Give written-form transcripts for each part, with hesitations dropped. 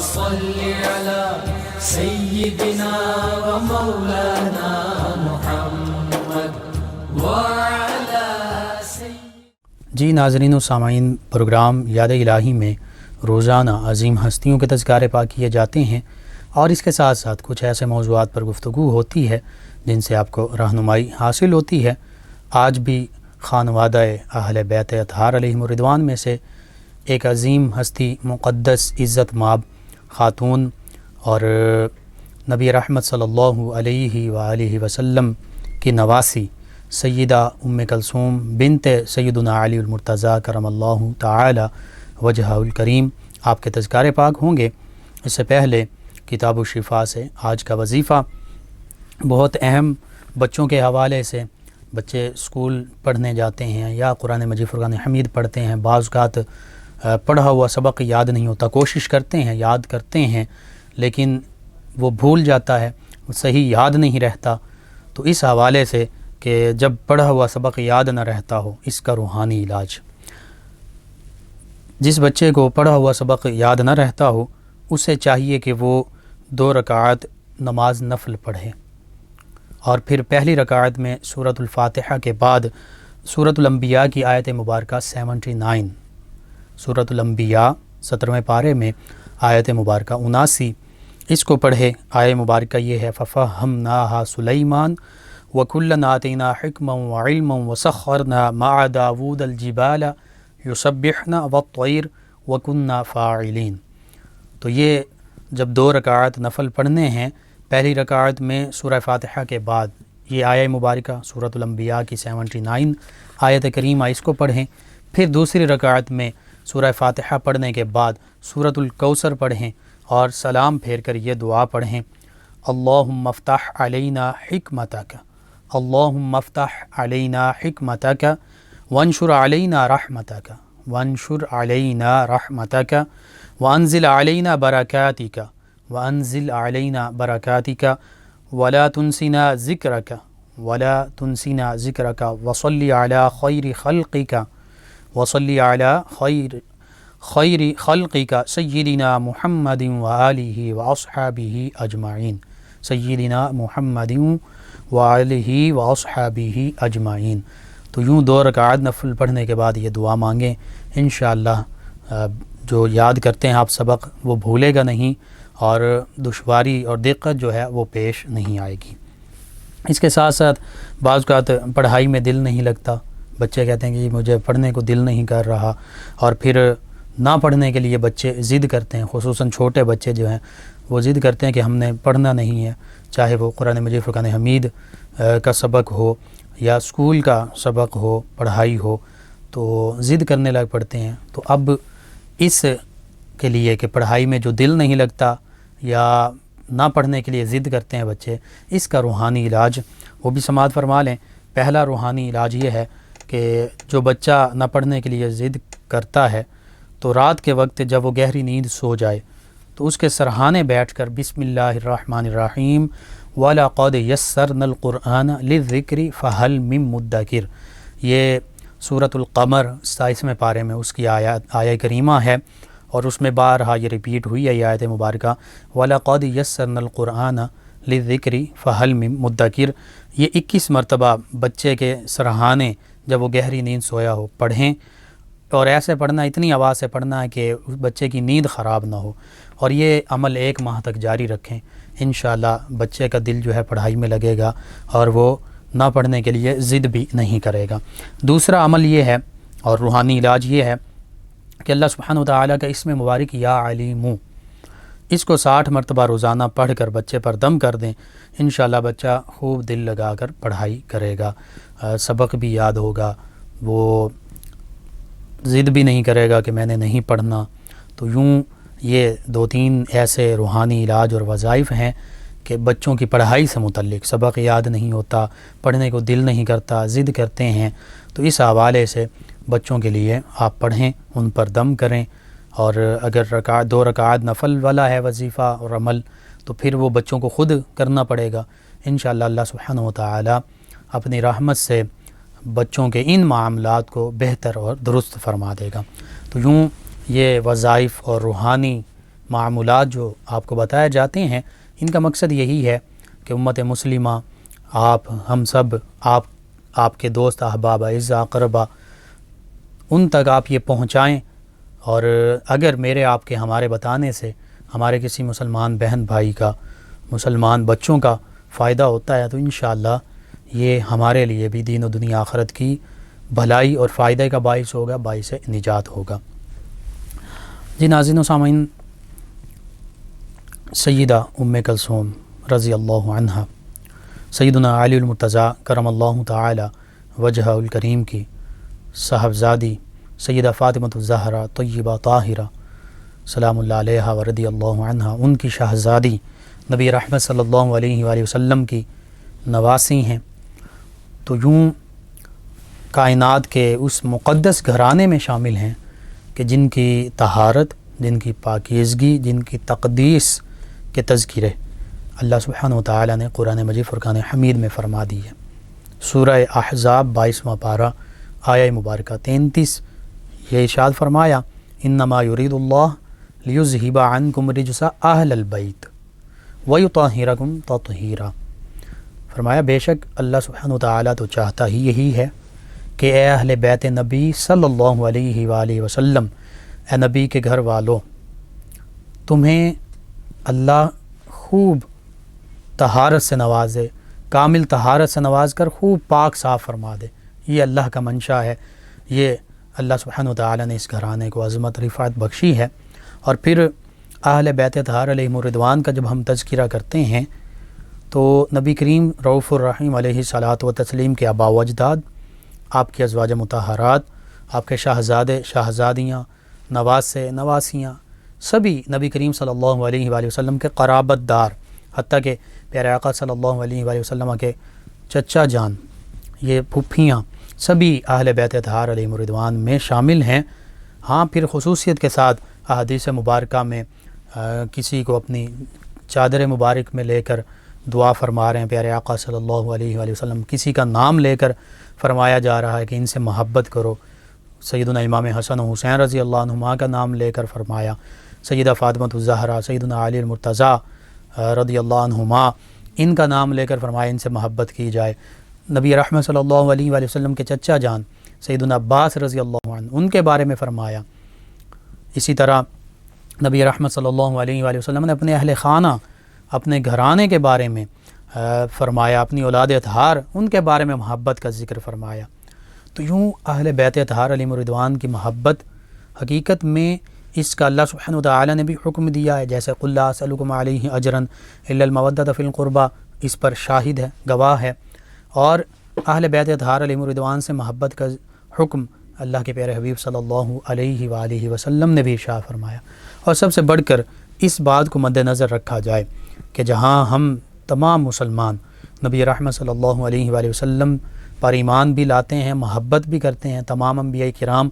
صل على سيدنا ومولانا محمد وعلى جی ناظرین و سامعین، پروگرام یاد الہی میں روزانہ عظیم ہستیوں کے تذکارے پاک کیے جاتے ہیں اور اس کے ساتھ ساتھ کچھ ایسے موضوعات پر گفتگو ہوتی ہے جن سے آپ کو رہنمائی حاصل ہوتی ہے۔ آج بھی خانوادہ اہل بیت اطہار علیہم الرضوان میں سے ایک عظیم ہستی، مقدس عزت مآب خاتون اور نبی رحمت صلی اللہ علیہ وآلہ وسلم کی نواسی سیدہ ام کلثوم بنت سیدنا علی المرتضیٰ کرم اللہ تعالی وجہہ الکریم آپ کے تذکارے پاک ہوں گے۔ اس سے پہلے کتاب الشفا سے آج کا وظیفہ بہت اہم، بچوں کے حوالے سے۔ بچے اسکول پڑھنے جاتے ہیں یا قرآن مجید فرقان حمید پڑھتے ہیں، بعض اوقات پڑھا ہوا سبق یاد نہیں ہوتا، کوشش کرتے ہیں یاد کرتے ہیں لیکن وہ بھول جاتا ہے، صحیح یاد نہیں رہتا۔ تو اس حوالے سے کہ جب پڑھا ہوا سبق یاد نہ رہتا ہو، اس کا روحانی علاج، جس بچے کو پڑھا ہوا سبق یاد نہ رہتا ہو اسے چاہیے کہ وہ 2 رکعت نماز نفل پڑھے اور پھر پہلی رکعت میں سورۃ الفاتحہ کے بعد سورۃ الانبیاء کی آیت مبارکہ 79، سورۃ الانبیاء 17ویں پارے میں آیت مبارکہ 79 اس کو پڑھے۔ آیت مبارکہ یہ ہے فَفَهَّمْنَاهَا سُلَيْمَانَ وَكُلًّا آتَيْنَا حِكْمًا وَعِلْمًا وَسَخَّرْنَا مَعَ دَاوُودَ الْجِبَالَ يُسَبِّحْنَ وَالطَّيْرَ وَكُنَّا فَاعِلِينَ۔ تو یہ جب 2 رکعات نفل پڑھنے ہیں، پہلی رکعت میں سورہ فاتحہ کے بعد یہ آیت مبارکہ سورۃ الانبیاء کی 79 آیت کریمہ اس کو پڑھیں، پھر دوسری رکعت میں سورہ فاتحہ پڑھنے کے بعد سورۃ الکوثر پڑھیں اور سلام پھیر کر یہ دعا پڑھیں، اللہم افتح علینا حکمتک، اللہم افتح علینا حکمتک وانشر علینا رحمتک، وانشر علینا رحمتک وانزل علینا برکاتک، وانزل علینا برکاتک ولا تنسنا ذکرک، ولا تنسنا ذکرک وصلی علی خیر خلقک، وصلی علی خیر خلقک سیدنا محمد وآلہ واصحابہ اجمعین، سیدنا محمد وآلہ واصحابہ اجمعین۔ تو یوں 2 رکعات نفل پڑھنے کے بعد یہ دعا مانگیں، انشاءاللہ جو یاد کرتے ہیں آپ سبق وہ بھولے گا نہیں اور دشواری اور دقت جو ہے وہ پیش نہیں آئے گی۔ اس کے ساتھ ساتھ بعض اوقات پڑھائی میں دل نہیں لگتا، بچے کہتے ہیں کہ مجھے پڑھنے کو دل نہیں کر رہا، اور پھر نہ پڑھنے کے لیے بچے ضد کرتے ہیں، خصوصاً چھوٹے بچے جو ہیں وہ ضد کرتے ہیں کہ ہم نے پڑھنا نہیں ہے، چاہے وہ قرآن مجید فرقان حمید کا سبق ہو یا اسکول کا سبق ہو، پڑھائی ہو، تو ضد کرنے لگ پڑتے ہیں۔ تو اب اس کے لیے کہ پڑھائی میں جو دل نہیں لگتا یا نہ پڑھنے کے لیے ضد کرتے ہیں بچے، اس کا روحانی علاج وہ بھی سماعت فرما لیں۔ پہلا روحانی علاج یہ ہے کہ جو بچہ نہ پڑھنے کے لیے ضد کرتا ہے تو رات کے وقت جب وہ گہری نیند سو جائے تو اس کے سرہانے بیٹھ کر بسم اللہ الرحمن الرحیم وَلَقَدْ يَسَّرْنَا الْقُرْآنَ لِلذِّكْرِ فَهَلْ مِن مُدَّكِرٍ، یہ سورۃ القمر 27ویں پارے میں اس کی آیت کریمہ ہے اور اس میں بارہا یہ ریپیٹ ہوئی ہے یہ آیت مبارکہ وَلَقَدْ يَسَّرْنَا الْقُرْآنَ لِلذِّكْرِ فَهَلْ مِن مُدَّكِرٍ، یہ 21 مرتبہ بچے کے سرہانے جب وہ گہری نیند سویا ہو پڑھیں، اور ایسے پڑھنا، اتنی آواز سے پڑھنا ہے کہ بچے کی نیند خراب نہ ہو، اور یہ عمل 1 ماہ تک جاری رکھیں، انشاءاللہ بچے کا دل جو ہے پڑھائی میں لگے گا اور وہ نہ پڑھنے کے لیے ضد بھی نہیں کرے گا۔ دوسرا عمل یہ ہے اور روحانی علاج یہ ہے کہ اللہ سبحانہ وتعالی کا اسم مبارک یا علیم، اس کو 60 مرتبہ روزانہ پڑھ کر بچے پر دم کر دیں، انشاءاللہ بچہ خوب دل لگا کر پڑھائی کرے گا، سبق بھی یاد ہوگا، وہ ضد بھی نہیں کرے گا کہ میں نے نہیں پڑھنا۔ تو یوں یہ 2-3 ایسے روحانی علاج اور وظائف ہیں کہ بچوں کی پڑھائی سے متعلق، سبق یاد نہیں ہوتا، پڑھنے کو دل نہیں کرتا، ضد کرتے ہیں، تو اس حوالے سے بچوں کے لیے آپ پڑھیں، ان پر دم کریں، اور اگر 2 رکعات نفل والا ہے وظیفہ اور عمل تو پھر وہ بچوں کو خود کرنا پڑے گا، انشاءاللہ اللہ سبحانہ وتعالی اپنی رحمت سے بچوں کے ان معاملات کو بہتر اور درست فرما دے گا۔ تو یوں یہ وظائف اور روحانی معمولات جو آپ کو بتائے جاتے ہیں، ان کا مقصد یہی ہے کہ امت مسلمہ، آپ، ہم سب، آپ کے دوست، احباب، اعزاء، اقربا، ان تک آپ یہ پہنچائیں، اور اگر میرے آپ کے ہمارے بتانے سے ہمارے کسی مسلمان بہن بھائی کا، مسلمان بچوں کا فائدہ ہوتا ہے تو انشاءاللہ یہ ہمارے لیے بھی دین و دنیا آخرت کی بھلائی اور فائدے کا باعث ہوگا، باعث نجات ہوگا۔ جی ناظرین و سامعین، سیدہ ام کلثوم رضی اللہ عنہا، سیدنا علی المرتضیٰ کرم اللہ تعالی وجہ الکریم کی صاحبزادی سیدہ فاطمۃ الزہرا طیبہ طاہرہ سلام اللہ علیہا و رضی اللہ عنہا، ان کی شہزادی نبی رحمت صلی اللہ علیہ وآلہ وسلم کی نواسی ہیں، تو یوں کائنات کے اس مقدس گھرانے میں شامل ہیں کہ جن کی طہارت، جن کی پاکیزگی، جن کی تقدیس کے تذکرے اللہ سبحانہ و تعالی نے قرآن مجید فرقان حمید میں فرما دی ہے۔ سورہ احزاب 22واں پارہ آیہ مبارکہ 33، یہ ارشاد فرمایا، انما یرید اللہ لیذہب عنکم رجس اہل البیت ویطہرکم تطہیرا، فرمایا بے شک اللہ سبحانہ و تعالی تو چاہتا ہی یہی ہے کہ اے اہل بیت نبی صلی اللہ علیہ وآلہ وسلم، اے نبی کے گھر والوں، تمہیں اللہ خوب طہارت سے نوازے، کامل طہارت سے نواز کر خوب پاک صاف فرما دے۔ یہ اللہ کا منشا ہے، یہ اللہ سبحانہ و تعالی نے اس گھرانے کو عظمت رفعت بخشی ہے۔ اور پھر اہل بیت اطہار علیہم الرضوان کا جب ہم تذکرہ کرتے ہیں تو نبی کریم رؤوف الرحیم علیہ الصلاۃ و تسلیم کے آباء و اجداد، آپ کے ازواج مطہرات، آپ کے شہزادے، شہزادیاں، نواسے، نواسیاں، سبھی نبی کریم صلی اللہ علیہ وآلہ وسلم کے قرابت دار، حتیٰ کہ پیارے آقا صلی اللہ علیہ وآلہ وسلم کے چچا جان، یہ پھپھیاں، سبھی اہل بیت اطہار علیہم الرضوان میں شامل ہیں۔ ہاں، پھر خصوصیت کے ساتھ احادیث مبارکہ میں کسی کو اپنی چادر مبارک میں لے کر دعا فرما رہے ہیں پیارے آقا صلی اللہ علیہ وآلہ وسلم، کسی کا نام لے کر فرمایا جا رہا ہے کہ ان سے محبت کرو، سیدنا امام حسن و حسین رضی اللہ عنہما کا نام لے کر فرمایا، سیدہ فاطمۃ الزہرا، سیدنا علی المرتضیٰ رضی اللہ عنہما، ان کا نام لے کر فرمایا ان سے محبت کی جائے۔ نبی رحمت صلی اللہ علیہ وآلہ وسلم کے چچا جان سیدنا عباس رضی اللہ عنہ، ان کے بارے میں فرمایا۔ اسی طرح نبی رحمت صلی اللہ علیہ وآلہ وسلم نے اپنے اہل خانہ، اپنے گھرانے کے بارے میں فرمایا، اپنی اولاد اطہار، ان کے بارے میں محبت کا ذکر فرمایا۔ تو یوں اہل بیت اطہار علیہم الرضوان کی محبت حقیقت میں اس کا اللہ سبحانہ وتعالی نے بھی حکم دیا ہے، جیسے قل لا اسألکم علیہ اجرا الا المودۃ فی القربى، اس پر شاہد ہے، گواہ ہے۔ اور اہل بیت اطہار علیہم الرضوان سے محبت کا حکم اللہ کے پیارے حبیب صلی اللہ علیہ وآلہ وسلم نے بھی ارشاد فرمایا۔ اور سب سے بڑھ کر اس بات کو مد نظر رکھا جائے کہ جہاں ہم تمام مسلمان نبی رحمت صلی اللہ علیہ وآلہ وسلم پر ایمان بھی لاتے ہیں، محبت بھی کرتے ہیں، تمام انبیاء کرام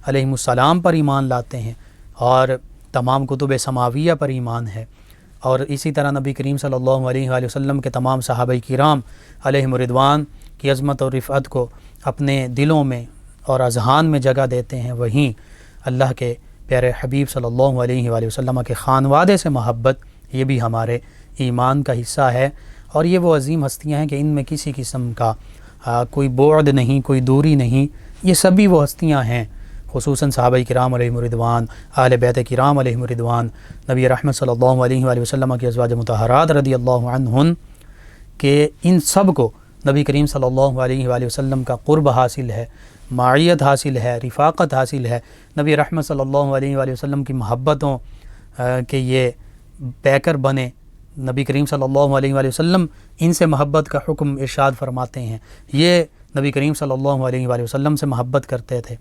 علیہم السلام پر ایمان لاتے ہیں، اور تمام کتب سماویہ پر ایمان ہے، اور اسی طرح نبی کریم صلی اللہ علیہ وآلہ وسلم کے تمام صحابہ کرام علیہم الرضوان کی عظمت اور رفعت کو اپنے دلوں میں اور اذہان میں جگہ دیتے ہیں، وہیں اللہ کے پیارے حبیب صلی اللہ علیہ وآلہ وسلم کے خانوادے سے محبت، یہ بھی ہمارے ایمان کا حصہ ہے۔ اور یہ وہ عظیم ہستیاں ہیں کہ ان میں کسی قسم کا کوئی بعد نہیں، کوئی دوری نہیں، یہ سبھی وہ ہستیاں ہیں، خصوصاً صحابہ کرام علیہم الرضوان، اہل بیت کرام علیہم الرضوان، نبی رحمت صلی اللہ علیہ وآلہ وسلم کی ازواج مطہرات رضی اللہ عنہن، کہ ان سب کو نبی کریم صلی اللہ علیہ وآلہ وسلم کا قرب حاصل ہے، معیت حاصل ہے، رفاقت حاصل ہے، نبی رحمت صلی اللہ علیہ وآلہ وسلم کی محبتوں کہ یہ پیکر بنے۔ نبی کریم صلی اللہ علیہ وآلہ وسلم ان سے محبت کا حکم ارشاد فرماتے ہیں، یہ نبی کریم صلی اللہ علیہ وآلہ وسلم سے محبت کرتے تھے،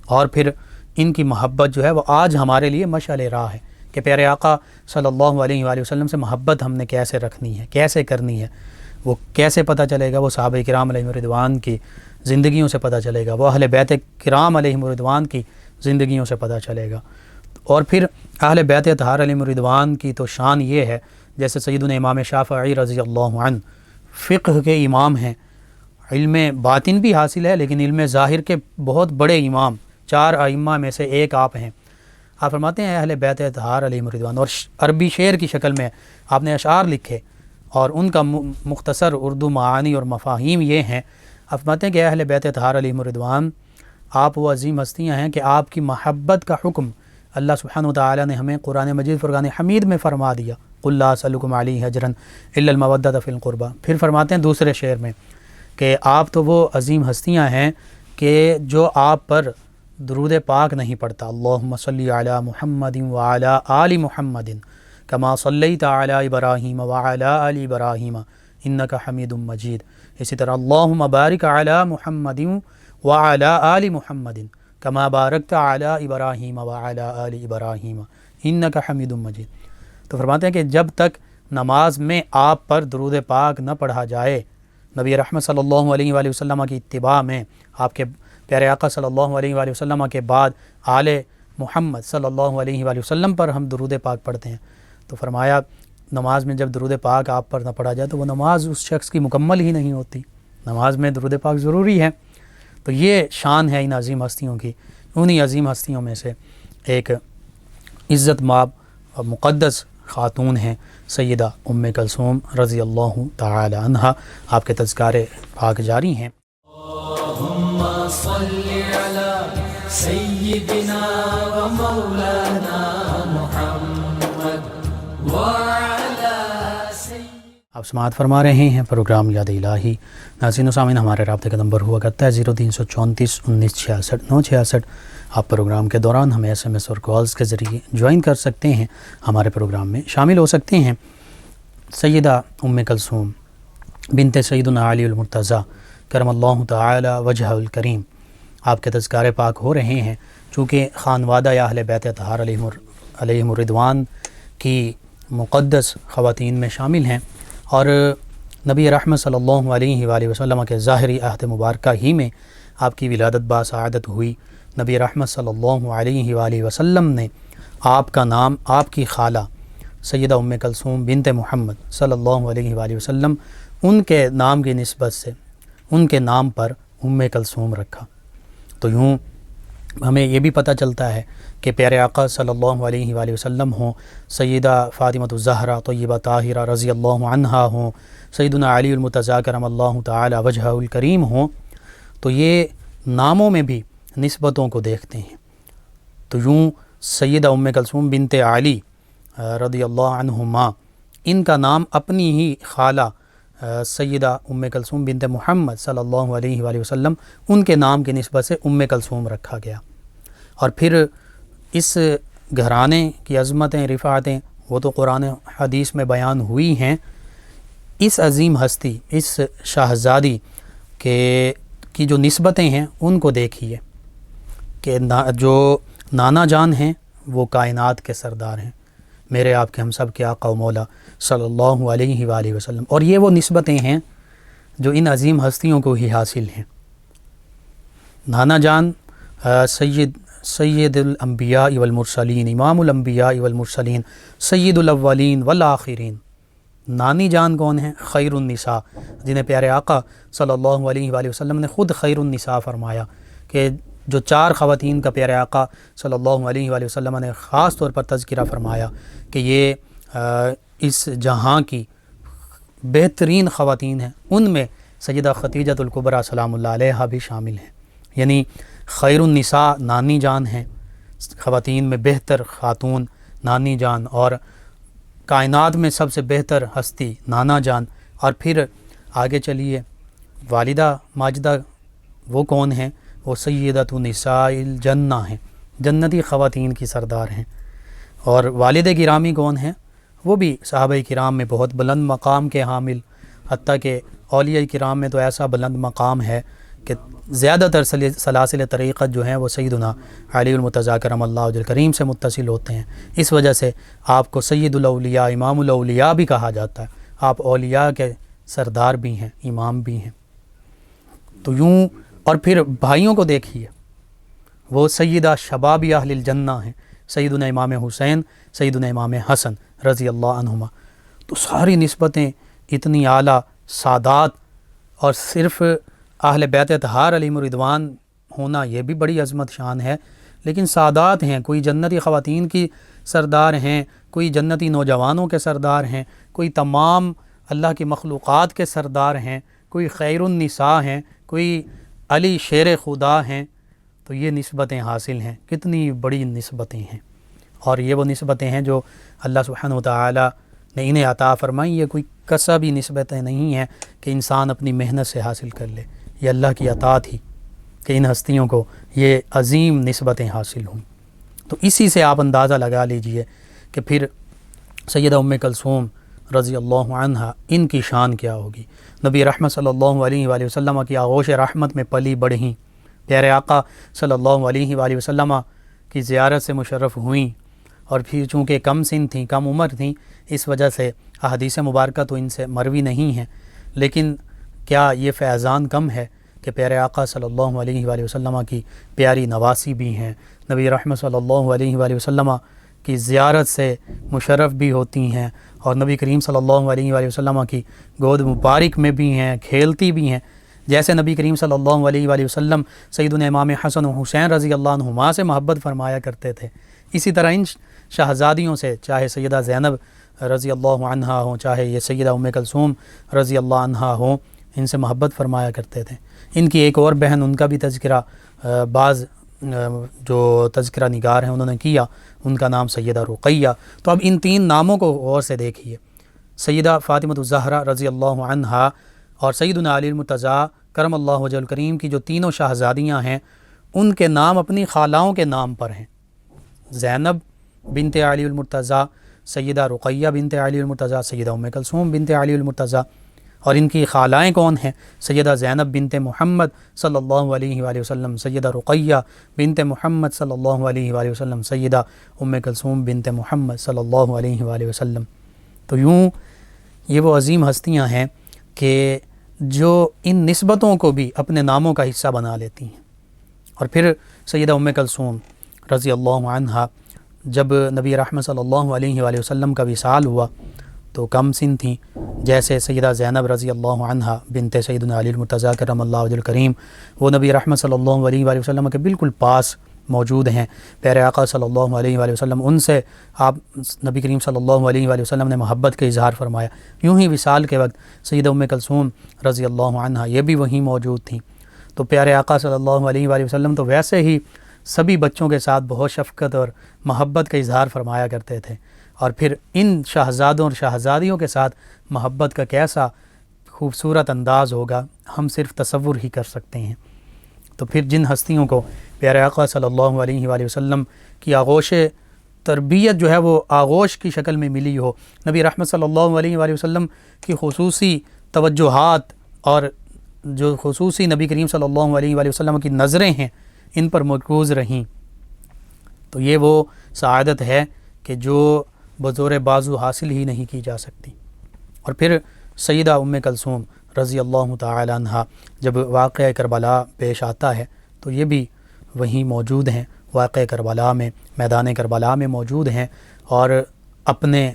اور پھر ان کی محبت جو ہے وہ آج ہمارے لیے مشعل راہ ہے کہ پیارے آقا صلی اللہ علیہ وآلہ وسلم سے محبت ہم نے کیسے رکھنی ہے، کیسے کرنی ہے، وہ کیسے پتہ چلے گا؟ وہ صحابہ کرام علیہم الرضوان کی زندگیوں سے پتہ چلے گا، وہ اہل بیت کرام علیہم الرضوان کی زندگیوں سے پتہ چلے گا۔ اور پھر اہل بیت اطہار علیہم الرضوان کی تو شان یہ ہے، جیسے سیدنا امام شافعی رضی اللہ عنہ فقہ کے امام ہیں، علم باطن بھی حاصل ہے لیکن علم ظاہر کے بہت بڑے امام، 4 ائمہ میں سے ایک آپ ہیں۔ آپ فرماتے ہیں اہل بیت اطہار علیہم رضوان، اور عربی شعر کی شکل میں آپ نے اشعار لکھے اور ان کا مختصر اردو معانی اور مفاہیم یہ ہیں۔ آپ فرماتے ہیں کہ اہل بیت اطہار علیہم رضوان آپ وہ عظیم ہستیاں ہیں کہ آپ کی محبت کا حکم اللہ سبحانہ وتعالی نے ہمیں قرآن مجید فرقان حمید میں فرما دیا، قل لا اسألکم علیہ اجرا الا المودۃ فی القربى۔ پھر فرماتے ہیں دوسرے شعر میں کہ آپ تو وہ عظیم ہستیاں ہیں کہ جو آپ پر درود پاک نہیں پڑھتا، اللہم صلی علی محمد وعلی آل محمد کما صلیت علی ابراہیم وعلی آل ابراہیم انک حمید مجید۔ اسی طرح اللہم بارک علی محمد وعلی آل محمد کما بارکت علی ابراہیم وعلی آل ابراہیم انک حمید مجید۔ تو فرماتے ہیں کہ جب تک نماز میں آپ پر درود پاک نہ پڑھا جائے، نبی رحمت صلی اللہ علیہ وآلہ وسلم کی اتباع میں، آپ کے پیارے آقا صلی اللہ علیہ وآلہ وسلم کے بعد آل محمد صلی اللہ علیہ وآلہ وسلم پر ہم درود پاک پڑھتے ہیں، تو فرمایا نماز میں جب درود پاک آپ پر نہ پڑھا جائے تو وہ نماز اس شخص کی مکمل ہی نہیں ہوتی۔ نماز میں درود پاک ضروری ہے۔ تو یہ شان ہے ان عظیم ہستیوں کی۔ انہی عظیم ہستیوں میں سے ایک عزت مآب اور مقدس خاتون ہیں سیدہ ام کلثوم رضی اللہ تعالی عنہا۔ آپ کے تذکار پاک جاری ہیں۔ اللہم صلی علی سیدنا و مولانا محمد وعلی آپ سماعت فرما رہے ہیں پروگرام یاد الہی۔ ناظرین و سامعین، ہمارے رابطے کا نمبر ہوا کرتا ہے 0334 1966 966۔ آپ پروگرام کے دوران ہمیں SMS اور کالز کے ذریعے جوائن کر سکتے ہیں، ہمارے پروگرام میں شامل ہو سکتے ہیں۔ سیدہ ام کلثوم بنت سیدنا علی المرتضیٰ کرم اللہ تعالی وجہ الکریم، آپ کے تذکار پاک ہو رہے ہیں۔ چونکہ خانوادہ یا اہل بیت اطہار علیہم الرضوان کی مقدس خواتین میں شامل ہیں، اور نبی رحمت صلی اللہ علیہ وآلہ وسلم کے ظاہری عہد مبارکہ ہی میں آپ کی ولادت باسعادت ہوئی۔ نبی رحمت صلی اللہ علیہ وآلہ وسلم نے آپ کا نام آپ کی خالہ سیدہ ام کلثوم بنت محمد صلی اللہ علیہ وآلہ وسلم ان کے نام کی نسبت سے ان کے نام پر ام کلثوم رکھا۔ تو یوں ہمیں یہ بھی پتہ چلتا ہے کہ پیارے آقا صلی اللہ علیہ وآلہ وسلم ہوں، سیدہ فاطمۃ الزہرا طیبہ طاہرہ رضی اللہ عنہا ہوں، سیدنا علی المرتضیٰ کرم اللہ تعالی وجہ الکریم ہوں، تو یہ ناموں میں بھی نسبتوں کو دیکھتے ہیں۔ تو یوں سیدہ ام کلثوم بنت علی رضی اللہ عنہما، ان کا نام اپنی ہی خالہ سیدہ ام کلثوم بنت محمد صلی اللہ علیہ وآلہ وسلم ان کے نام کی نسبت سے ام کلثوم رکھا گیا۔ اور پھر اس گھرانے کی عظمتیں رفعتیں وہ تو قرآن حدیث میں بیان ہوئی ہیں۔ اس عظیم ہستی، اس شاہزادی کی جو نسبتیں ہیں ان کو دیکھیے کہ جو نانا جان ہیں وہ کائنات کے سردار ہیں، میرے آپ کے ہم سب کے آقا و مولا صلی اللہ علیہ وآلہ وسلم، اور یہ وہ نسبتیں ہیں جو ان عظیم ہستیوں کو ہی حاصل ہیں۔ نانا جان سید الانبیاء والمرسلین، امام الانبیاء والمرسلین، سید الاولین والآخرین۔ نانی جان کون ہیں؟ خیر النساء، جنہیں پیارے آقا صلی اللہ علیہ وآلہ وسلم نے خود خیر النساء فرمایا کہ جو چار خواتین کا پیارے آقا صلی اللہ علیہ وآلہ وسلم نے خاص طور پر تذکرہ فرمایا کہ یہ اس جہاں کی بہترین خواتین ہیں، ان میں سیدہ خدیجۃ الکبریٰ سلام اللہ علیہا بھی شامل ہیں۔ یعنی خیر النساء نانی جان ہیں، خواتین میں بہتر خاتون نانی جان، اور کائنات میں سب سے بہتر ہستی نانا جان۔ اور پھر آگے چلیے، والدہ ماجدہ وہ کون ہیں؟ وہ سیدۃ نساء الجنہ ہیں، جنتی خواتین کی سردار ہیں۔ اور والد گرامی کون ہیں؟ وہ بھی صحابہ کرام میں بہت بلند مقام کے حامل، حتیٰ کہ اولیاء کرام میں تو ایسا بلند مقام ہے کہ زیادہ تر سلاسل طریقت جو ہیں وہ سیدنا علی المرتضیٰ کرم اللہ وجہ الکریم سے متصل ہوتے ہیں۔ اس وجہ سے آپ کو سید الاولیاء، امام الاولیاء بھی کہا جاتا ہے۔ آپ اولیاء کے سردار بھی ہیں، امام بھی ہیں۔ تو یوں، اور پھر بھائیوں کو دیکھیے، وہ سیدہ شباب اہل الجنہ ہیں، سیدنا امام حسین، سیدنا امام حسن رضی اللہ عنہما۔ تو ساری نسبتیں اتنی اعلیٰ سادات، اور صرف اہل بیت اطہار علیہم الرضوان ہونا یہ بھی بڑی عظمت شان ہے۔ لیکن سادات ہیں، کوئی جنتی خواتین کی سردار ہیں، کوئی جنتی نوجوانوں کے سردار ہیں، کوئی تمام اللہ کی مخلوقات کے سردار ہیں، کوئی خیر النساء ہیں، کوئی علی شیر خدا ہیں. تو یہ نسبتیں حاصل ہیں، کتنی بڑی نسبتیں ہیں، اور یہ وہ نسبتیں ہیں جو اللہ سبحانہ و تعالی نے انہیں عطا فرمائی. یہ کوئی کسبی نسبتیں نہیں ہیں کہ انسان اپنی محنت سے حاصل کر لے، یہ اللہ کی عطا تھی کہ ان ہستیوں کو یہ عظیم نسبتیں حاصل ہوں. تو اسی سے آپ اندازہ لگا لیجئے کہ پھر سیدہ ام کلثوم رضی اللہ عنہا ان کی شان کیا ہوگی. نبی رحمت صلی اللہ علیہ وآلہ وسلم کی آغوش رحمت میں پلی بڑھیں، پیارے آقا صلی اللہ علیہ وآلہ وسلم کی زیارت سے مشرف ہوئیں، اور پھر چونکہ کم سن تھیں، کم عمر تھیں، اس وجہ سے احادیث مبارکہ تو ان سے مروی نہیں ہیں، لیکن کیا یہ فیضان کم ہے کہ پیارے آقا صلی اللہ علیہ وآلہ وسلم کی پیاری نواسی بھی ہیں، نبی رحمت صلی اللہ علیہ وآلہ وسلم کی زیارت سے مشرف بھی ہوتی ہیں، اور نبی کریم صلی اللہ علیہ وآلہ وسلم کی گود مبارک میں بھی ہیں، کھیلتی بھی ہیں. جیسے نبی کریم صلی اللہ علیہ وآلہ وسلم سیدنا امام حسن و حسین رضی اللہ عنہما سے محبت فرمایا کرتے تھے، اسی طرح ان شہزادیوں سے، چاہے سیدہ زینب رضی اللہ عنہا ہوں، چاہے یہ سیدہ ام کلثوم رضی اللہ عنہا ہوں، ان سے محبت فرمایا کرتے تھے. ان کی ایک اور بہن، ان کا بھی تذکرہ بعض جو تذکرہ نگار ہیں انہوں نے کیا، ان کا نام سیدہ رقیہ. تو اب ان تین ناموں کو غور سے دیکھیے، سیدہ فاطمۃ الزہرا رضی اللہ عنہا اور سیدنا علی المرتضیٰ کرم اللہ وجہ الکریم کی جو تینوں شہزادیاں ہیں، ان کے نام اپنی خالاؤں کے نام پر ہیں. زینب بنت علی المرتضیٰ، سیدہ رقیہ بنت علی المرتضیٰ، سیدہ ام کلثوم بنت علی المرتضیٰ. اور ان کی خالائیں کون ہیں؟ سیدہ زینب بنت محمد صلی اللہ علیہ وآلہ وسلم، سیدہ رقیہ بنت محمد صلی اللہ علیہ وآلہ وسلم، سیدہ ام کلثوم بنت محمد صلی اللہ علیہ وآلہ وسلم. تو یوں یہ وہ عظیم ہستیاں ہیں کہ جو ان نسبتوں کو بھی اپنے ناموں کا حصہ بنا لیتی ہیں. اور پھر سیدہ ام کلثوم رضی اللہ عنہا جب نبی رحمت صلی اللہ علیہ وآلہ وسلم کا وصال ہوا تو کم سن تھیں، جیسے سیدہ زینب رضی اللہ عنہا بنت سیدنا علی المرتضیٰ کرم اللہ وجہ الکریم، وہ نبی رحمت صلی اللہ علیہ وآلہ وسلم کے بالکل پاس موجود ہیں. پیارے آقا صلی اللہ علیہ وآلہ وسلم ان سے آپ نبی کریم صلی اللہ علیہ وآلہ وسلم نے محبت کا اظہار فرمایا. یوں ہی وصال کے وقت سیدہ ام کلثوم رضی اللہ عنہا یہ بھی وہیں موجود تھیں. تو پیارے آقا صلی اللہ علیہ وآلہ وسلم تو ویسے ہی سبھی بچوں کے ساتھ بہت شفقت اور محبت کا اظہار فرمایا کرتے تھے، اور پھر ان شہزادوں اور شہزادیوں کے ساتھ محبت کا کیسا خوبصورت انداز ہوگا ہم صرف تصور ہی کر سکتے ہیں. تو پھر جن ہستیوں کو پیارے آقا صلی اللہ علیہ وآلہ وسلم کی آغوش تربیت جو ہے وہ آغوش کی شکل میں ملی ہو، نبی رحمت صلی اللہ علیہ وآلہ وسلم کی خصوصی توجہات اور جو خصوصی نبی کریم صلی اللہ علیہ وآلہ وسلم کی نظریں ہیں ان پر مرکوز رہیں، تو یہ وہ سعادت ہے کہ جو بزور بازو حاصل ہی نہیں کی جا سکتی. اور پھر سیدہ ام کلثوم رضی اللہ تعالی عنہا جب واقعہ کربلا پیش آتا ہے تو یہ بھی وہیں موجود ہیں، واقعہ کربلا میں، میدان کربلا میں موجود ہیں، اور اپنے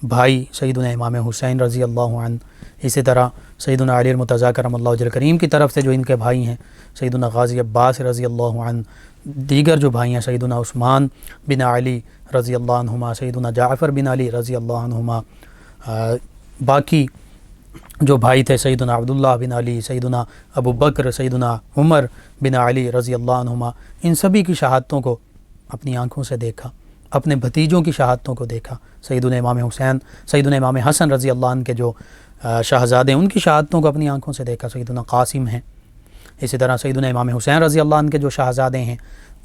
بھائی سیدنا امام حسین رضی اللہ عنہ، اسی طرح سیدنا علی المرتضیٰ کرم اللہ وجہ الکریم کی طرف سے جو ان کے بھائی ہیں سیدنا غازی عباس رضی اللہ عنہ، دیگر جو بھائی ہیں سیدنا عثمان بن علی رضی اللہ عنہما، سیدنا جعفر بن علی رضی اللہ عنہما، باقی جو بھائی تھے سیدنا عبداللہ بن علی، سیدنا ابو بکر، سیدنا عمر بن علی رضی اللہ عنہما، ان سبھی کی شہادتوں کو اپنی آنکھوں سے دیکھا، اپنے بھتیجوں کی شہادتوں کو دیکھا. سیدنا امام حسین، سیدنا امام حسن رضی اللہ عنہ کے جو شہزادے ہیں ان کی شہادتوں کو اپنی آنکھوں سے دیکھا، سیدنا قاسم ہیں. اسی طرح سیدنا امام حسین رضی اللہ عنہ کے جو شہزادے ہیں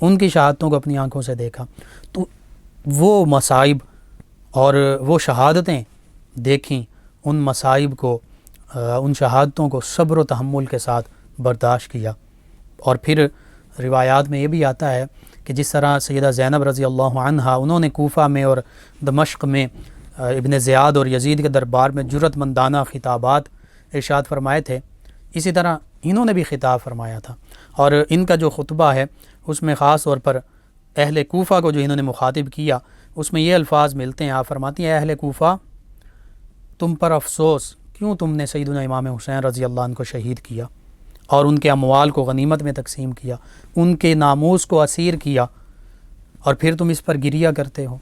ان کی شہادتوں کو اپنی آنکھوں سے دیکھا. تو وہ مصائب اور وہ شہادتیں دیکھیں، ان مصائب کو، ان شہادتوں کو صبر و تحمل کے ساتھ برداشت کیا. اور پھر روایات میں یہ بھی آتا ہے کہ جس طرح سیدہ زینب رضی اللہ عنہا انہوں نے کوفہ میں اور دمشق میں ابن زیاد اور یزید کے دربار میں جرأت مندانہ خطابات ارشاد فرمائے تھے، اسی طرح انہوں نے بھی خطاب فرمایا تھا. اور ان کا جو خطبہ ہے اس میں خاص طور پر اہل کوفہ کو جو انہوں نے مخاطب کیا، اس میں یہ الفاظ ملتے ہیں. آپ فرماتی ہیں، اے اہل کوفہ، تم پر افسوس، کیوں تم نے سیدنا امام حسین رضی اللہ عنہ کو شہید کیا اور ان کے اموال کو غنیمت میں تقسیم کیا، ان کے ناموس کو اسیر کیا. اور پھر تم اس پر گریہ کرتے ہو۔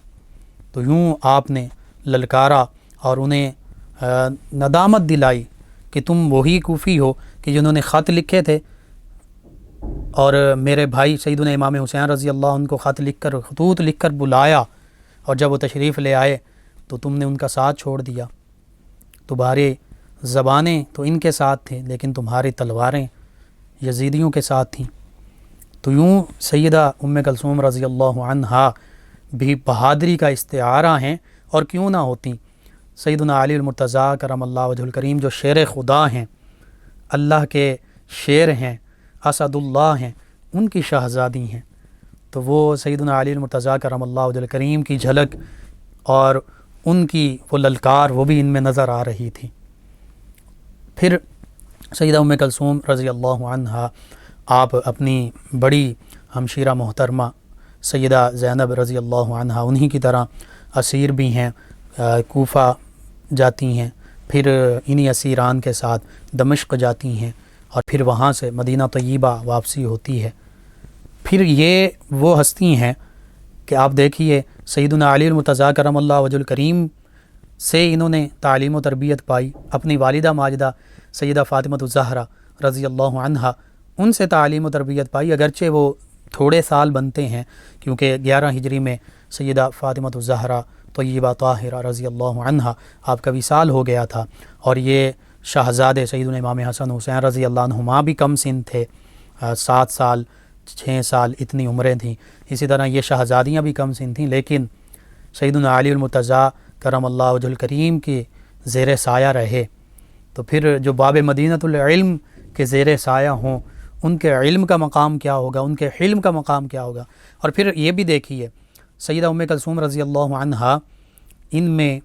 تو یوں آپ نے للکارا اور انہیں ندامت دلائی کہ تم وہی کوفی ہو کہ جنہوں نے خط لکھے تھے، اور میرے بھائی سیدنا امام حسین رضی اللہ عنہ کو خطوط لکھ کر بلایا، اور جب وہ تشریف لے آئے تو تم نے ان کا ساتھ چھوڑ دیا۔ تمہاری زبانیں تو ان کے ساتھ تھیں لیکن تمہاری تلواریں یزیدیوں کے ساتھ تھیں۔ تو یوں سیدہ ام کلثوم رضی اللہ عنہا بھی بہادری کا استعارہ ہیں، اور کیوں نہ ہوتی۔ سیدنا علی المرتضیٰ کرم اللہ وجہ الکریم جو شیر خدا ہیں، اللہ کے شیر ہیں، اسد اللہ ہیں، ان کی شہزادی ہیں، تو وہ سیدنا علی المرتضیٰ کرم اللہ وجہ الکریم کی جھلک اور ان کی وہ للکار وہ بھی ان میں نظر آ رہی تھی۔ پھر سیدہ ام کلثوم رضی اللہ عنہا آپ اپنی بڑی ہمشیرہ محترمہ سیدہ زینب رضی اللہ عنہا انہی کی طرح اسیر بھی ہیں، کوفہ جاتی ہیں، پھر انہی اسیران کے ساتھ دمشق جاتی ہیں، اور پھر وہاں سے مدینہ طیبہ واپسی ہوتی ہے۔ پھر یہ وہ ہستی ہیں کہ آپ دیکھیے سیدنا علی المرتضیٰ کرم اللہ وجہ الکریم سے انہوں نے تعلیم و تربیت پائی، اپنی والدہ ماجدہ سیدہ فاطمہ الزہرا رضی اللہ عنہا ان سے تعلیم و تربیت پائی، اگرچہ وہ تھوڑے سال بنتے ہیں کیونکہ 11 ہجری میں سیدہ فاطمہ الزہرا طیبہ طاہرہ رضی اللہ عنہا آپ کا وصال ہو گیا تھا، اور یہ شہزادے سیدنا امام حسن حسین رضی اللہ عنہما بھی کم سن تھے، 7 سال 6 سال اتنی عمریں تھیں، اسی طرح یہ شہزادیاں بھی کم سن تھیں، لیکن سیدنا علی المرتضیٰ کرم اللہ وجہ الکریم کے زیر سایہ رہے۔ تو پھر جو باب مدینۃ العلم کے زیر سایہ ہوں ان کے علم کا مقام کیا ہوگا، ان کے حلم کا مقام کیا ہوگا۔ اور پھر یہ بھی دیکھیے سیدہ ام کلثوم رضی اللہ عنہا ان میں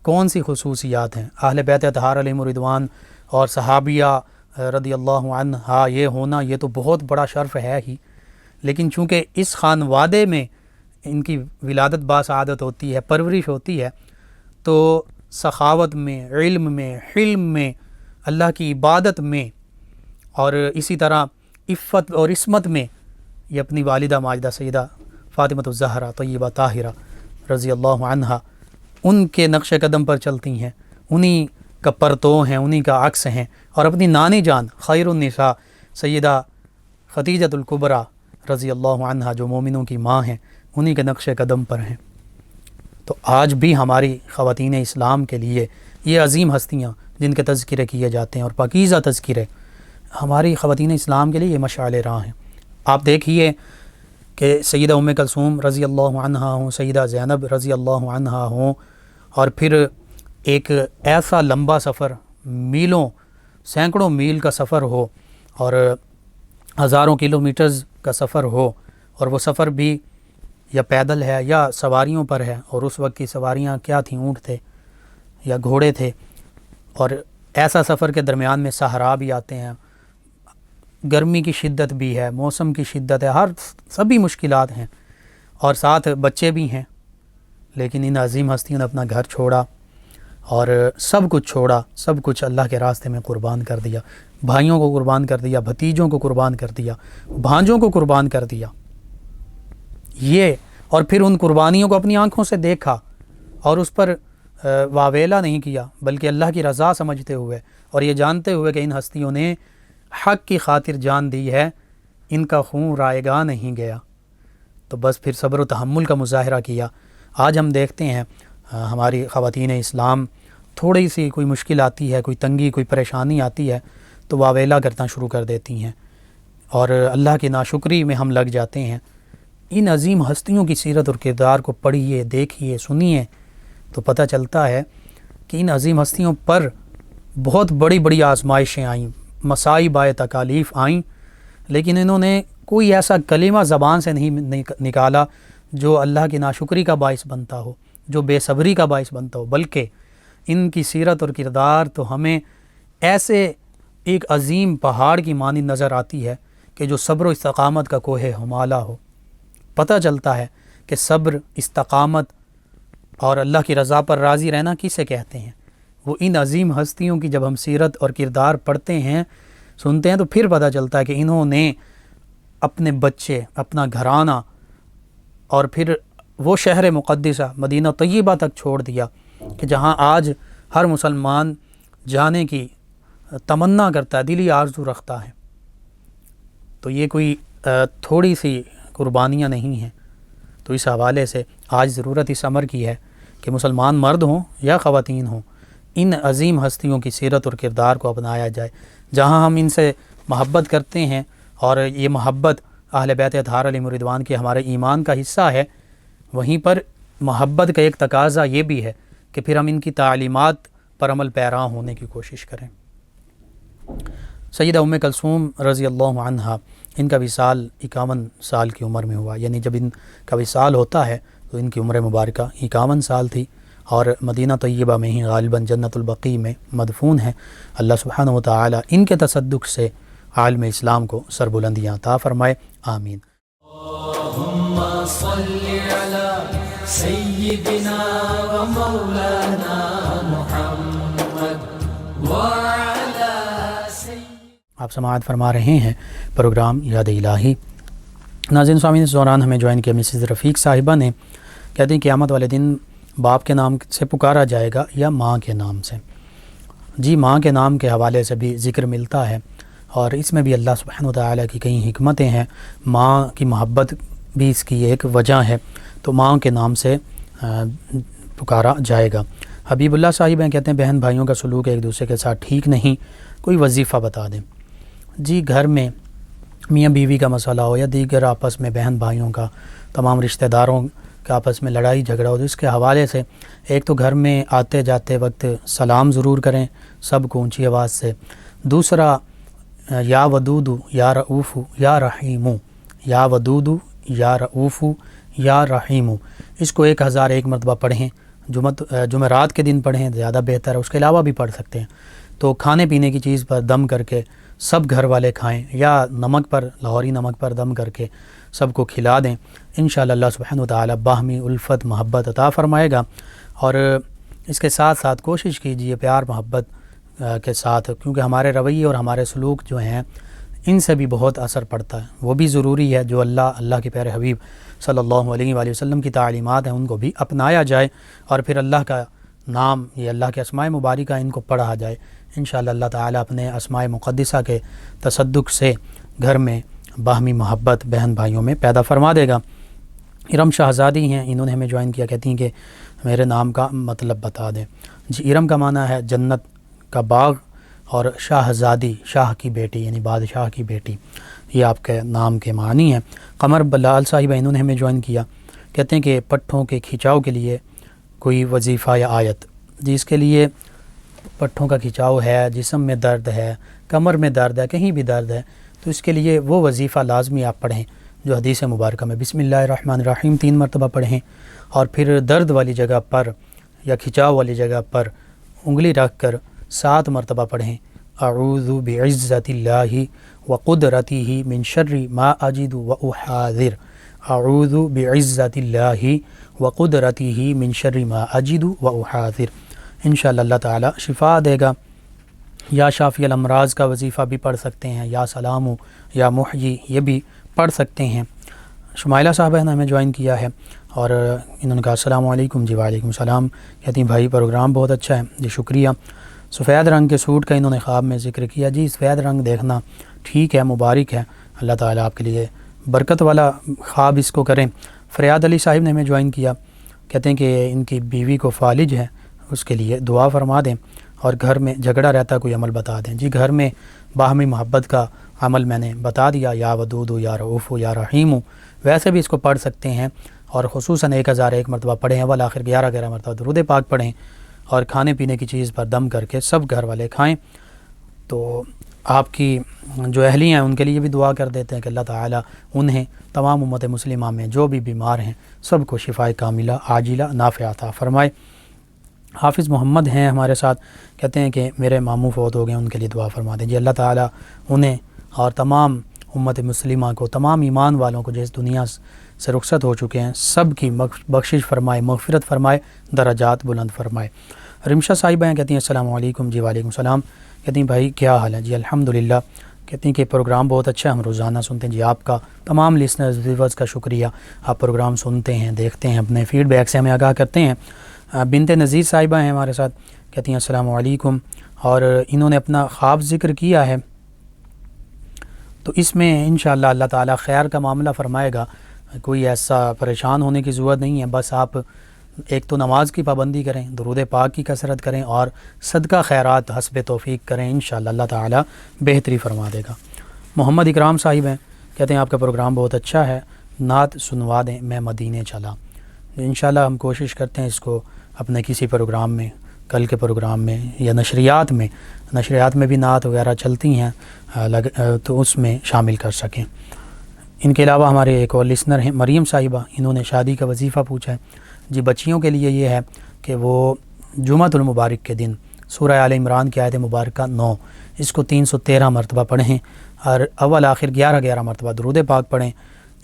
کون سی خصوصیات ہیں، اہل بیت اطہار علیہم الرضوان اور صحابیہ رضی اللہ عنہا یہ ہونا یہ تو بہت بڑا شرف ہے ہی، لیکن چونکہ اس خانوادے میں ان کی ولادت باسعادت ہوتی ہے، پرورش ہوتی ہے، تو سخاوت میں، علم میں، حلم میں، اللہ کی عبادت میں، اور اسی طرح عفت اور عصمت میں یہ اپنی والدہ ماجدہ سیدہ فاطمہ الزہرا طیبہ طاہرہ رضی اللہ عنہا ان کے نقش قدم پر چلتی ہیں، انہی کا پرتو ہیں، انہی کا عکس ہیں، اور اپنی نانی جان خیر النساء سیدہ خدیجۃ الکبریٰ رضی اللہ عنہا جو مومنوں کی ماں ہیں انہی کے نقش قدم پر ہیں۔ تو آج بھی ہماری خواتین اسلام کے لیے یہ عظیم ہستیاں جن کے تذکرے کیے جاتے ہیں اور پاکیزہ تذکرے، ہماری خواتین اسلام کے لیے یہ مشعل راہ ہیں۔ آپ دیکھیے کہ سیدہ ام کلثوم رضی اللہ عنہا ہوں، سیدہ زینب رضی اللہ عنہا ہوں، اور پھر ایک ایسا لمبا سفر، میلوں سینکڑوں میل کا سفر ہو اور ہزاروں کلومیٹرز کا سفر ہو، اور وہ سفر بھی یا پیدل ہے یا سواریوں پر ہے، اور اس وقت کی سواریاں کیا تھیں، اونٹ تھے یا گھوڑے تھے، اور ایسا سفر کے درمیان میں صحرا بھی آتے ہیں، گرمی کی شدت بھی ہے، موسم کی شدت ہے، سبھی مشکلات ہیں، اور ساتھ بچے بھی ہیں، لیکن ان عظیم ہستیوں نے اپنا گھر چھوڑا اور سب کچھ چھوڑا، سب کچھ اللہ کے راستے میں قربان کر دیا، بھائیوں کو قربان کر دیا، بھتیجوں کو قربان کر دیا، بھانجوں کو قربان کر دیا، یہ اور پھر ان قربانیوں کو اپنی آنکھوں سے دیکھا اور اس پر واویلا نہیں کیا، بلکہ اللہ کی رضا سمجھتے ہوئے اور یہ جانتے ہوئے کہ ان ہستیوں نے حق کی خاطر جان دی ہے، ان کا خون رائے گاہ نہیں گیا، تو بس پھر صبر و تحمل کا مظاہرہ کیا۔ آج ہم دیکھتے ہیں ہماری خواتین اسلام تھوڑی سی کوئی مشکل آتی ہے، کوئی تنگی، کوئی پریشانی آتی ہے تو واویلا کرنا شروع کر دیتی ہیں اور اللہ کی ناشکری میں ہم لگ جاتے ہیں۔ ان عظیم ہستیوں کی سیرت اور کردار کو پڑھیے، دیکھیے، سنیے تو پتہ چلتا ہے کہ ان عظیم ہستیوں پر بہت بڑی بڑی آزمائشیں آئیں، مصائب آئے، تکالیف آئیں، لیکن انہوں نے کوئی ایسا کلمہ زبان سے نہیں نکالا جو اللہ کی ناشکری کا باعث بنتا ہو، جو بے صبری کا باعث بنتا ہو، بلکہ ان کی سیرت اور کردار تو ہمیں ایسے ایک عظیم پہاڑ کی مانند نظر آتی ہے کہ جو صبر و استقامت کا کوہ ہمالہ ہو۔ پتہ چلتا ہے کہ صبر، استقامت اور اللہ کی رضا پر راضی رہنا کسے کہتے ہیں۔ وہ ان عظیم ہستیوں کی جب ہم سیرت اور کردار پڑھتے ہیں، سنتے ہیں، تو پھر پتہ چلتا ہے کہ انہوں نے اپنے بچے، اپنا گھرانہ اور پھر وہ شہر مقدسہ مدینہ طیبہ تک چھوڑ دیا کہ جہاں آج ہر مسلمان جانے کی تمنا کرتا ہے، دلی آرزو رکھتا ہے۔ تو یہ کوئی تھوڑی سی قربانیاں نہیں ہیں۔ تو اس حوالے سے آج ضرورت اس امر کی ہے کہ مسلمان مرد ہوں یا خواتین ہوں، ان عظیم ہستیوں کی سیرت اور کردار کو اپنایا جائے۔ جہاں ہم ان سے محبت کرتے ہیں اور یہ محبت اہل بیت اطہار علیہم الرضوان کے ہمارے ایمان کا حصہ ہے، وہیں پر محبت کا ایک تقاضا یہ بھی ہے کہ پھر ہم ان کی تعلیمات پر عمل پیرا ہونے کی کوشش کریں۔ سیدہ ام کلثوم رضی اللہ عنہا، ان کا وصال 51 سال کی عمر میں ہوا، یعنی جب ان کا وصال ہوتا ہے تو ان کی عمر مبارکہ 51 سال تھی، اور مدینہ طیبہ میں ہی غالباً جنت البقیع میں مدفون ہیں۔ اللہ سبحانہ و تعالی ان کے تصدق سے عالم اسلام کو سربلندیاں عطا فرمائے، آمین۔ اللهم صل على سيدنا ومولانا محمد وعلى آپ سماعت فرما رہے ہیں پروگرام یاد الہی۔ ناظرین سامعین، اس دوران ہمیں جوائن کیا مسز رفیق صاحبہ نے، کہتے ہیں قیامت والے دن باپ کے نام سے پکارا جائے گا یا ماں کے نام سے؟ جی، ماں کے نام کے حوالے سے بھی ذکر ملتا ہے، اور اس میں بھی اللہ سبحانہ وتعالی کی کئی حکمتیں ہیں۔ ماں کی محبت بھی اس کی ایک وجہ ہے، تو ماں کے نام سے پکارا جائے گا۔ حبیب اللہ صاحب ہیں، کہتے ہیں بہن بھائیوں کا سلوک ایک دوسرے کے ساتھ ٹھیک نہیں، کوئی وظیفہ بتا دیں۔ جی، گھر میں میاں بیوی کا مسئلہ ہو یا دیگر آپس میں بہن بھائیوں کا، تمام رشتہ داروں کا آپس میں لڑائی جھگڑا ہو، تو اس کے حوالے سے ایک تو گھر میں آتے جاتے وقت سلام ضرور کریں سب کو اونچی آواز سے۔ دوسرا، یا ودود یا رؤوف یا رحیم، یا ودود یا رؤوف یا رحیم، اس کو 1001 مرتبہ پڑھیں۔ جمعرات کے دن پڑھیں، زیادہ بہتر ہے، اس کے علاوہ بھی پڑھ سکتے ہیں۔ تو کھانے پینے کی چیز پر دم کر کے سب گھر والے کھائیں، یا نمک پر، لاہوری نمک پر دم کر کے سب کو کھلا دیں۔ انشاءاللہ اللہ سبحانہ وتعالی باہمی الفت محبت عطا فرمائے گا۔ اور اس کے ساتھ ساتھ کوشش کیجیے پیار محبت کے ساتھ، کیونکہ ہمارے رویے اور ہمارے سلوک جو ہیں ان سے بھی بہت اثر پڑتا ہے۔ وہ بھی ضروری ہے جو اللہ کے پیارے حبیب صلی اللہ علیہ وآلہ وسلم کی تعلیمات ہیں ان کو بھی اپنایا جائے، اور پھر اللہ کا نام، یہ اللہ کے اسماء مبارکہ ان کو پڑھا جائے۔ انشاءاللہ اللہ تعالیٰ اپنے اسماء مقدسہ کے تصدق سے گھر میں باہمی محبت بہن بھائیوں میں پیدا فرما دے گا۔ ارم شہزادی ہیں، انہوں نے ہمیں جوائن کیا، کہتی ہیں کہ میرے نام کا مطلب بتا دیں۔ جی، ارم کا معنی ہے جنت کا باغ، اور شہزادی شاہ کی بیٹی، یعنی بادشاہ کی بیٹی، یہ آپ کے نام کے معنی ہیں۔ قمر بلال صاحبہ انہوں نے ہمیں جوائن کیا، کہتے ہیں کہ پٹھوں کے کھینچاؤ کے لیے کوئی وظیفہ یا آیت۔ جی، اس کے لیے پٹھوں کا کھینچاؤ ہے، جسم میں درد ہے، کمر میں درد ہے، کہیں بھی درد ہے، تو اس کے لیے وہ وظیفہ لازمی آپ پڑھیں جو حدیث مبارکہ میں بسم اللہ الرحمن الرحیم 3 مرتبہ پڑھیں، اور پھر درد والی جگہ پر یا کھینچاؤ والی جگہ پر انگلی رکھ کر 7 مرتبہ پڑھیں، اعوذ بعزت اللہ وقدرتہ من شر ما اجد واحاذر، اعوذ بعزت اللہ وقدرتہ من شر ما اجد واحاذر۔ انشاءاللہ اللہ تعالی شفا دے گا۔ یا شافی الامراض کا وظیفہ بھی پڑھ سکتے ہیں، یا سلام یا محیی یہ بھی پڑھ سکتے ہیں۔ شمائلہ صاحبہ نے ہمیں جوائن کیا ہے، اور انہوں نے کہا السلام علیکم۔ جی وعلیکم السلام، کہتی ہیں بھائی پروگرام بہت اچھا ہے، جی شکریہ۔ سفید رنگ کے سوٹ کا انہوں نے خواب میں ذکر کیا، جی سفید رنگ دیکھنا ٹھیک ہے، مبارک ہے، اللہ تعالیٰ آپ کے لیے برکت والا خواب اس کو کریں۔ فریاد علی صاحب نے ہمیں جوائن کیا، کہتے ہیں کہ ان کی بیوی کو فالج ہے، اس کے لیے دعا فرما دیں، اور گھر میں جھگڑا رہتا کوئی عمل بتا دیں۔ جی، گھر میں باہمی محبت کا عمل میں نے بتا دیا، یا ودود یا رؤوف یا رحیم، ویسے بھی اس کو پڑھ سکتے ہیں، اور خصوصاً 1001 مرتبہ پڑھیں، اول آخر 11 مرتبہ درود پاک پڑھیں، اور کھانے پینے کی چیز پر دم کر کے سب گھر والے کھائیں۔ تو آپ کی جو اہلیہ ہیں ان کے لیے بھی دعا کر دیتے ہیں کہ اللہ تعالیٰ انہیں تمام امت مسلمہ میں جو بھی بیمار ہیں سب کو شفائے کاملہ عاجلہ نافعہ عطا فرمائے۔ حافظ محمد ہیں ہمارے ساتھ، کہتے ہیں کہ میرے ماموں فوت ہو گئے، ان کے لیے دعا فرما دیں۔ جی، اللہ تعالیٰ انہیں اور تمام امت مسلمہ کو، تمام ایمان والوں کو جو اس دنیا سے رخصت ہو چکے ہیں سب کی بخشش فرمائے، مغفرت فرمائے، درجات بلند فرمائے۔ رمشہ صاحبہ ہیں، کہتی ہیں السلام علیکم۔ جی وعلیکم السلام، کہتی ہیں بھائی کیا حال ہے؟ جی الحمدللہ، کہتے ہیں کہ پروگرام بہت اچھا ہے، ہم روزانہ سنتے ہیں. جی آپ کا تمام لسنرز ویورز کا شکریہ، آپ پروگرام سنتے ہیں، دیکھتے ہیں، اپنے فیڈ بیک سے ہمیں آگاہ کرتے ہیں. بنت نذیر صاحبہ ہیں ہمارے ساتھ، کہتی ہیں السلام علیکم، اور انہوں نے اپنا خواب ذکر کیا ہے، تو اس میں انشاءاللہ اللہ تعالیٰ خیر کا معاملہ فرمائے گا. کوئی ایسا پریشان ہونے کی ضرورت نہیں ہے، بس آپ ایک تو نماز کی پابندی کریں، درود پاک کی کثرت کریں، اور صدقہ خیرات حسب توفیق کریں، انشاءاللہ اللہ تعالیٰ بہتری فرما دے گا. محمد اکرام صاحب ہیں، کہتے ہیں آپ کا پروگرام بہت اچھا ہے، نعت سنوا دیں، میں مدینے چلا. انشاءاللہ ہم کوشش کرتے ہیں اس کو اپنے کسی پروگرام میں، کل کے پروگرام میں یا نشریات میں بھی نعت وغیرہ چلتی ہیں تو اس میں شامل کر سکیں. ان کے علاوہ ہمارے ایک اور لسنر ہیں مریم صاحبہ، انہوں نے شادی کا وظیفہ پوچھا ہے. جی بچیوں کے لیے یہ ہے کہ وہ جمعۃ المبارک کے دن سورہ آل عمران کی آیت مبارکہ 9 اس کو 313 مرتبہ پڑھیں، اور اول آخر 11 مرتبہ درود پاک پڑھیں.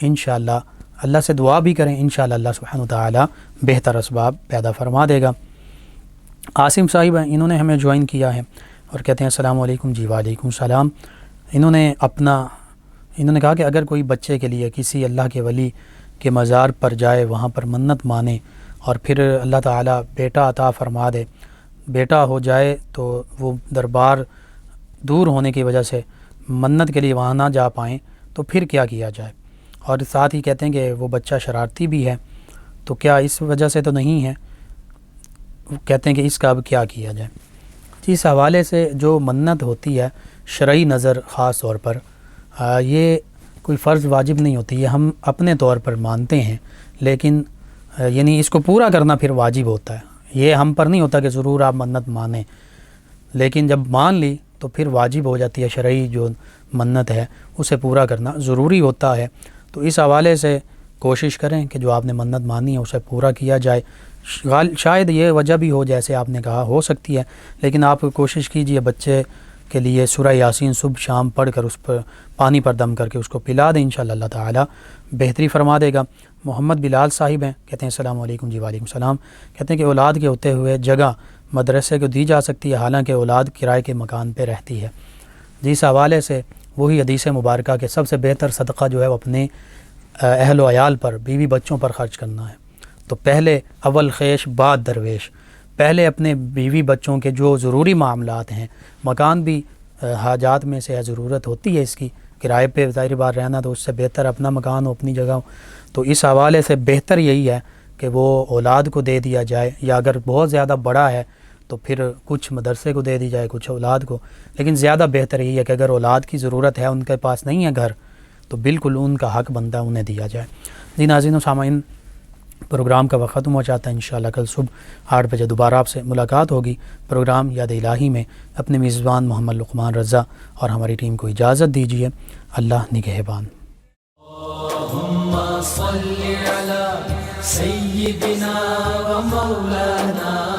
انشاءاللہ اللہ سے دعا بھی کریں، انشاءاللہ اللہ سبحانہ وتعالی بہتر اسباب پیدا فرما دے گا. عاصم صاحب ہیں، انہوں نے ہمیں جوائن کیا ہے اور کہتے ہیں السلام علیکم. جی وعلیکم السلام. انہوں نے کہا کہ اگر کوئی بچے کے لیے کسی اللہ کے ولی کے مزار پر جائے، وہاں پر منت مانے، اور پھر اللہ تعالیٰ بیٹا عطا فرما دے، بیٹا ہو جائے تو وہ دربار دور ہونے کی وجہ سے منت کے لیے وہاں نہ جا پائیں، تو پھر کیا کیا جائے؟ اور ساتھ ہی کہتے ہیں کہ وہ بچہ شرارتی بھی ہے، تو کیا اس وجہ سے تو نہیں ہے؟ کہتے ہیں کہ اس کا اب کیا کیا جائے؟ اس حوالے سے جو منت ہوتی ہے شرعی نظر خاص طور پر یہ کوئی فرض واجب نہیں ہوتی ہے، ہم اپنے طور پر مانتے ہیں، لیکن یعنی اس کو پورا کرنا پھر واجب ہوتا ہے. یہ ہم پر نہیں ہوتا کہ ضرور آپ منت مانیں، لیکن جب مان لی تو پھر واجب ہو جاتی ہے. شرعی جو منت ہے اسے پورا کرنا ضروری ہوتا ہے. تو اس حوالے سے کوشش کریں کہ جو آپ نے منت مانی ہے اسے پورا کیا جائے. شاید یہ وجہ بھی ہو جیسے آپ نے کہا، ہو سکتی ہے، لیکن آپ کوشش کیجئے بچے کے لیے سورہ یاسین صبح شام پڑھ کر اس پر پانی پر دم کر کے اس کو پلا دیں، انشاءاللہ اللہ تعالیٰ بہتری فرما دے گا. محمد بلال صاحب ہیں، کہتے ہیں السلام علیکم. جی وعلیکم السلام. کہتے ہیں کہ اولاد کے ہوتے ہوئے جگہ مدرسے کو دی جا سکتی ہے، حالانکہ اولاد کرائے کے مکان پہ رہتی ہے. جی اس حوالے سے وہی حدیث مبارکہ کہ سب سے بہتر صدقہ جو ہے وہ اپنے اہل و عیال پر، بیوی بچوں پر خرچ کرنا ہے. تو پہلے اول خیش بعد درویش، پہلے اپنے بیوی بچوں کے جو ضروری معاملات ہیں، مکان بھی حاجات میں سے ضرورت ہوتی ہے اس کی، کرائے پہ ظاہر بار رہنا، تو اس سے بہتر اپنا مکان ہو، اپنی جگہ ہو. تو اس حوالے سے بہتر یہی ہے کہ وہ اولاد کو دے دیا جائے، یا اگر بہت زیادہ بڑا ہے تو پھر کچھ مدرسے کو دے دی جائے، کچھ اولاد کو. لیکن زیادہ بہتر یہی ہے کہ اگر اولاد کی ضرورت ہے، ان کے پاس نہیں ہے گھر، تو بالکل ان کا حق بنتا ہے انہیں دیا جائے. جی ناظرین و سامعین، پروگرام کا وقت ختم ہو جاتا ہے. انشاءاللہ کل صبح 8 بجے دوبارہ آپ سے ملاقات ہوگی. پروگرام یاد الہی میں اپنے میزبان محمد لقمان رضا اور ہماری ٹیم کو اجازت دیجیے. اللہ نگہبان. اللهم صل على سيدنا ومولانا